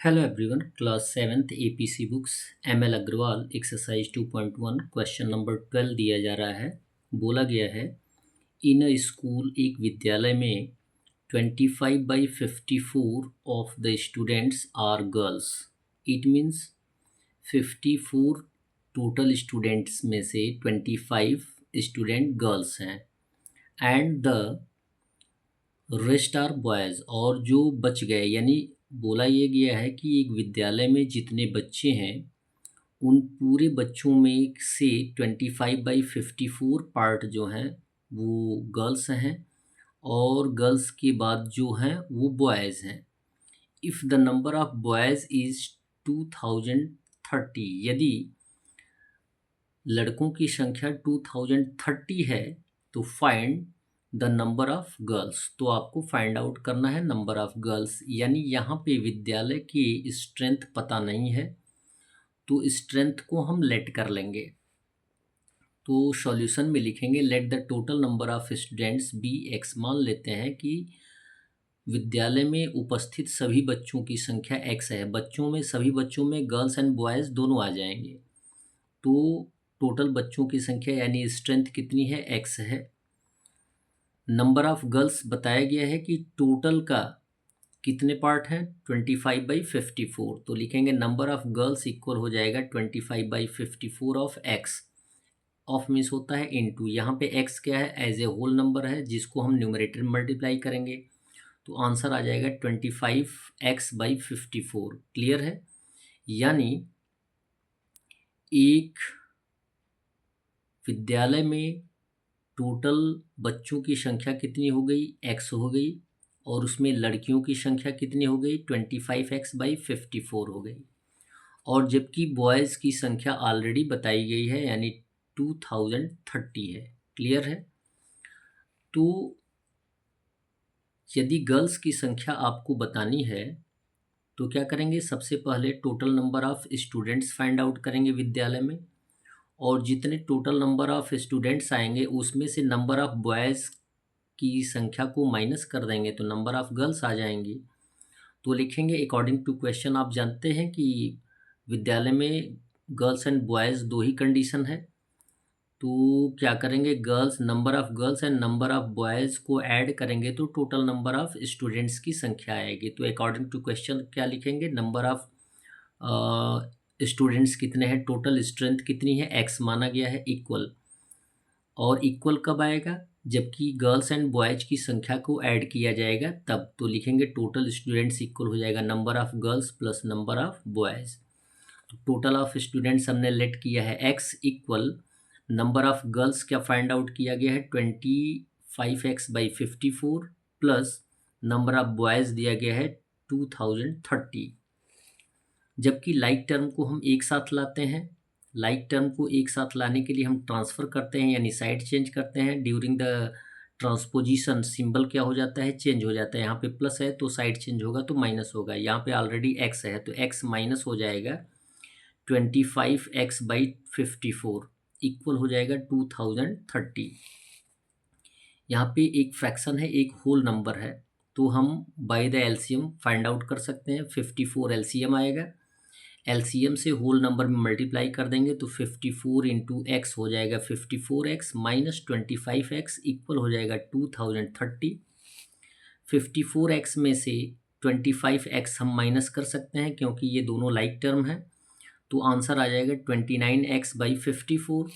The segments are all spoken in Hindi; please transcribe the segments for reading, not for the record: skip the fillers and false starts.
Hello everyone, class 7th APC books ML Agrawal exercise 2.1 question number 12 दिया जा रहा है। बोला गया है इन अ स्कूल एक विद्यालय में 25/54 of the students are girls. It means 54 total students में से 25 स्टूडेंट गर्ल्स हैं and the rest are boys, और जो बच गए, यानी बोला ये गया है कि एक विद्यालय में जितने बच्चे हैं उन पूरे बच्चों में से 25/54 पार्ट जो हैं वो गर्ल्स हैं और गर्ल्स के बाद जो हैं वो बॉयज़ हैं। If the number of boys is 2030, यदि लड़कों की संख्या 2030 है तो find the number of girls. तो आपको फाइंड आउट करना है नंबर ऑफ गर्ल्स, यानी यहाँ पे विद्यालय की स्ट्रेंथ पता नहीं है तो स्ट्रेंथ को हम लेट कर लेंगे। तो सॉल्यूशन में लिखेंगे let the total number of students be x. मान लेते हैं कि विद्यालय में उपस्थित सभी बच्चों की संख्या एक्स है। बच्चों में, सभी बच्चों में गर्ल्स एंड बॉयज़ दोनों आ जाएंगे। तो टोटल बच्चों की संख्या यानी स्ट्रेंथ कितनी है, एक्स है। नंबर ऑफ गर्ल्स बताया गया है कि टोटल का कितने पार्ट हैं, 25/54। तो लिखेंगे नंबर ऑफ गर्ल्स इक्वल हो जाएगा 25/54 ऑफ एक्स। ऑफ मीन्स होता है इनटू, यहाँ पे एक्स क्या है, एज ए होल नंबर है जिसको हम न्यूमरेटर में मल्टीप्लाई करेंगे तो आंसर आ जाएगा 25x/54। क्लियर है। यानी एक विद्यालय में टोटल बच्चों की संख्या कितनी हो गई, एक्स हो गई, और उसमें लड़कियों की संख्या कितनी हो गई, 25x/54 हो गई। और जबकि बॉयज़ की संख्या ऑलरेडी बताई गई है यानी 2030 है। क्लियर है। तो यदि गर्ल्स की संख्या आपको बतानी है तो क्या करेंगे, सबसे पहले total number of students find out करेंगे विद्यालय में, और जितने टोटल नंबर ऑफ स्टूडेंट्स आएंगे उसमें से नंबर ऑफ बॉयज़ की संख्या को माइनस कर देंगे तो नंबर ऑफ गर्ल्स आ जाएंगी। तो लिखेंगे अकॉर्डिंग टू क्वेश्चन, आप जानते हैं कि विद्यालय में गर्ल्स एंड बॉयज़ दो ही कंडीशन है। तो क्या करेंगे, girls, number of girls and number of boys को ऐड करेंगे तो टोटल नंबर ऑफ़ स्टूडेंट्स की संख्या आएगी। तो अकॉर्डिंग टू क्वेश्चन क्या लिखेंगे, नंबर ऑफ़ स्टूडेंट्स कितने हैं, टोटल स्ट्रेंथ कितनी है, एक्स माना गया है इक्वल। और इक्वल कब आएगा, जबकि गर्ल्स एंड बॉयज़ की संख्या को ऐड किया जाएगा तब। तो लिखेंगे टोटल स्टूडेंट्स इक्वल हो जाएगा number of girls plus number of boys. तो टोटल ऑफ स्टूडेंट्स हमने लेट किया है x equal number of girls क्या फाइंड आउट किया गया है 25x/54 plus number of boys दिया गया है 2030। जबकि लाइक टर्म को हम एक साथ लाते हैं, लाइक टर्म को एक साथ लाने के लिए हम ट्रांसफ़र करते हैं यानी साइड चेंज करते हैं। ड्यूरिंग द ट्रांसपोजिशन सिंबल क्या हो जाता है, चेंज हो जाता है। यहाँ पे प्लस है तो साइड चेंज होगा तो माइनस होगा। यहाँ पे ऑलरेडी एक्स है तो एक्स माइनस हो जाएगा 25x/54 इक्वल हो जाएगा 2030। यहाँ पे एक फ्रैक्शन है, एक होल नंबर है, तो हम by the LCM find out कर सकते हैं। 54 एलसीएम आएगा, एलसीएम से होल नंबर में मल्टीप्लाई कर देंगे तो 54 इंटू एक्स हो जाएगा 54x माइनस 25x इक्वल हो जाएगा 2030। 54x में से 25x हम माइनस कर सकते हैं क्योंकि ये दोनों लाइक टर्म है, तो आंसर आ जाएगा 29x/54।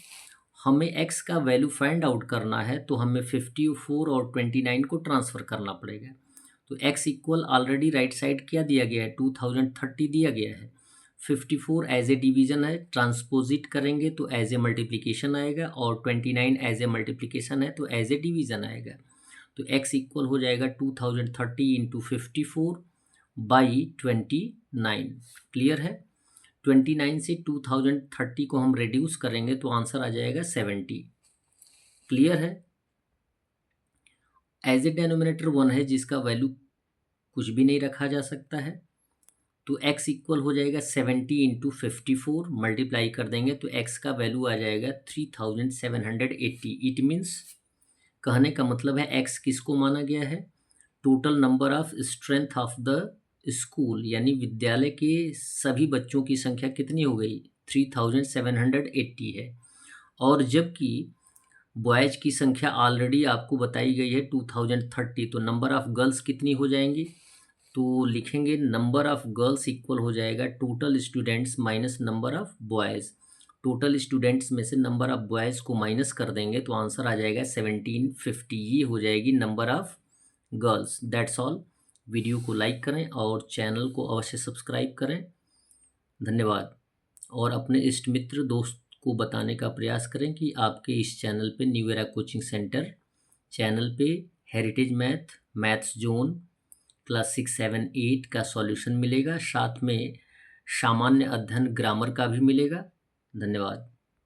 हमें x का वैल्यू फाइंड आउट करना है तो हमें 54 और 29 को ट्रांसफ़र करना पड़ेगा। तो x equal already right side क्या दिया गया है, 2030 दिया गया है। 54 एज ए डिवीज़न है, ट्रांसपोजिट करेंगे तो एज ए मल्टीप्लिकेशन आएगा, और 29 एज ए मल्टीप्लिकेशन है तो एज ए डिवीज़न आएगा। तो x इक्वल हो जाएगा 2030 इंटू 54/29। क्लियर है। 29 से 2030 को हम रिड्यूस करेंगे तो आंसर आ जाएगा 70। क्लियर है। एज ए डेनोमिनेटर 1 है जिसका वैल्यू कुछ भी नहीं रखा जा सकता है, तो x इक्वल हो जाएगा 70 इंटू 54, मल्टीप्लाई कर देंगे तो x का वैल्यू आ जाएगा 3780। इट मीन्स, कहने का मतलब है x किसको माना गया है, total number of strength of the school यानी विद्यालय के सभी बच्चों की संख्या कितनी हो गई? 3780 है। और जबकि बॉयज़ की संख्या ऑलरेडी आपको बताई गई है 2030, तो नंबर ऑफ़ गर्ल्स कितनी हो जाएंगी? तो लिखेंगे नंबर ऑफ़ गर्ल्स इक्वल हो जाएगा total students minus number of boys. Total students में से नंबर ऑफ़ बॉयज़ को माइनस कर देंगे तो आंसर आ जाएगा 1750। ये हो जाएगी number of girls. That's all. Video को लाइक करें और चैनल को अवश्य सब्सक्राइब करें। धन्यवाद। और अपने इष्ट मित्र दोस्त को बताने का प्रयास करें कि आपके इस चैनल पे new era coaching centre channel पे हेरिटेज मैथ्स जोन क्लास 6, 7, 8 का सॉल्यूशन मिलेगा। साथ में सामान्य अध्ययन ग्रामर का भी मिलेगा। धन्यवाद।